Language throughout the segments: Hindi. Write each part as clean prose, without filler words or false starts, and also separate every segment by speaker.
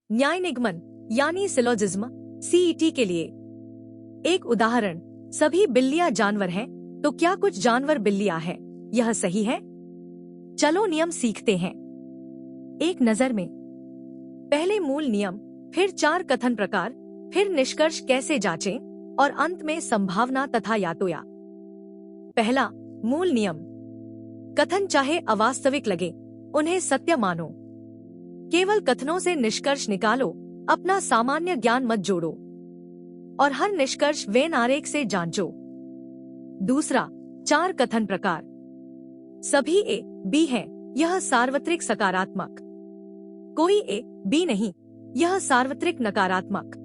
Speaker 1: न्याय निगमन यानी सिलोजिज्म सीईटी के लिए। एक उदाहरण, सभी बिल्लियां जानवर हैं, तो क्या कुछ जानवर बिल्लियां हैं? यह सही है? चलो नियम सीखते हैं एक नजर में। पहले मूल नियम, फिर 4 कथन प्रकार, फिर निष्कर्ष कैसे जांचें और अंत में संभावना तथा यातोया। पहला मूल नियम, कथन चाहे अवास्तविक लगे, उन्हें सत्य मानो। केवल कथनों से निष्कर्ष निकालो, अपना सामान्य ज्ञान मत जोड़ो और हर निष्कर्ष वेन आरेख से जांचो। दूसरा, 4 कथन प्रकार। सभी ए बी हैं, यह सार्वत्रिक सकारात्मक। कोई ए बी नहीं, यह सार्वत्रिक नकारात्मक।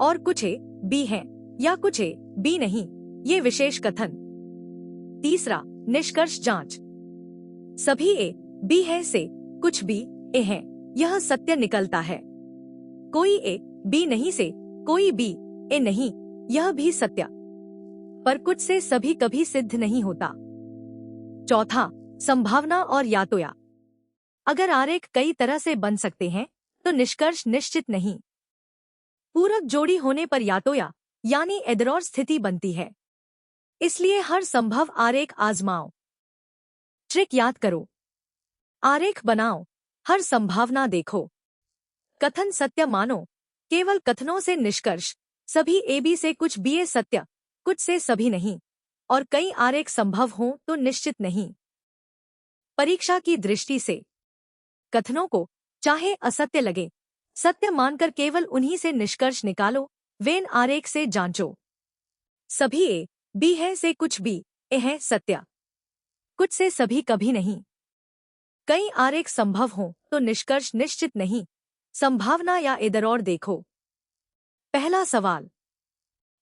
Speaker 1: और कुछ ए बी हैं या कुछ ए बी नहीं, ये विशेष कथन। तीसरा, निष्कर्ष जांच। सभी ए बी है से कुछ बी ए है, यह सत्य निकलता है। कोई ए बी नहीं से कोई बी ए नहीं, यह भी सत्य। पर कुछ से सभी कभी सिद्ध नहीं होता। चौथा, संभावना और यातोया। अगर आरेख कई तरह से बन सकते हैं तो निष्कर्ष निश्चित नहीं। पूरक जोड़ी होने पर यातोया यानी एदरॉर स्थिति बनती है। इसलिए हर संभव आरेख आजमाओ। ट्रिक याद करो, आरेख बनाओ, हर संभावना देखो, कथन सत्य मानो, केवल कथनों से निष्कर्ष, सभी ए बी से कुछ बी ए सत्य, कुछ से सभी नहीं, और कई आरेख संभव हों तो निश्चित नहीं। परीक्षा की दृष्टि से कथनों को चाहे असत्य लगे, सत्य मानकर केवल उन्हीं से निष्कर्ष निकालो, वेन आरेख से जांचो। सभी ए बी है से कुछ बी ए है सत्य, कुछ से सभी कभी नहीं। कई आरेख संभव हों तो निष्कर्ष निश्चित नहीं, संभावना या एदरॉर देखो। पहला सवाल,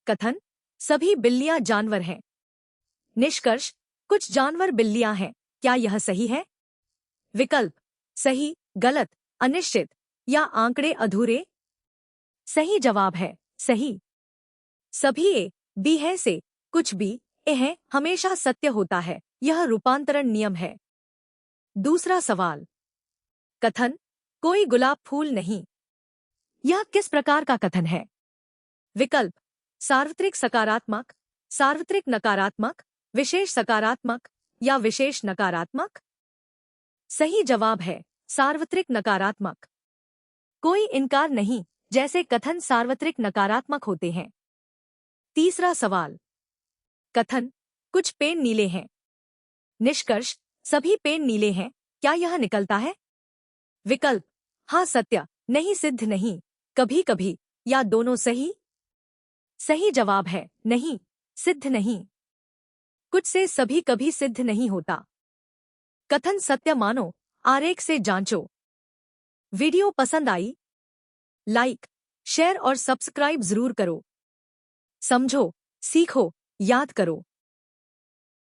Speaker 1: कथन सभी बिल्लियां जानवर हैं। निष्कर्ष, कुछ जानवर बिल्लियां हैं, क्या यह सही है? विकल्प, सही, गलत, अनिश्चित या आंकड़े अधूरे। सही जवाब है सही। सभी ए बी है से कुछ बी ए है हमेशा सत्य होता है, यह रूपांतरण नियम है। दूसरा सवाल, कथन कोई गुलाब फूल नहीं, यह किस प्रकार का कथन है? विकल्प, सार्वत्रिक सकारात्मक, सार्वत्रिक नकारात्मक, विशेष सकारात्मक या विशेष नकारात्मक। सही जवाब है सार्वत्रिक नकारात्मक। कोई इनकार नहीं, जैसे कथन सार्वत्रिक नकारात्मक होते हैं। तीसरा सवाल, कथन कुछ पेन नीले हैं। निष्कर्ष, सभी पेन नीले हैं, क्या यह निकलता है? विकल्प, हाँ सत्य, नहीं सिद्ध नहीं, कभी कभी या दोनों सही। सही जवाब है नहीं, सिद्ध नहीं। कुछ से सभी कभी सिद्ध नहीं होता। कथन सत्य मानो, आरेख से जांचो। वीडियो पसंद आई? लाइक, शेयर और सब्सक्राइब जरूर करो। समझो, सीखो, याद करो।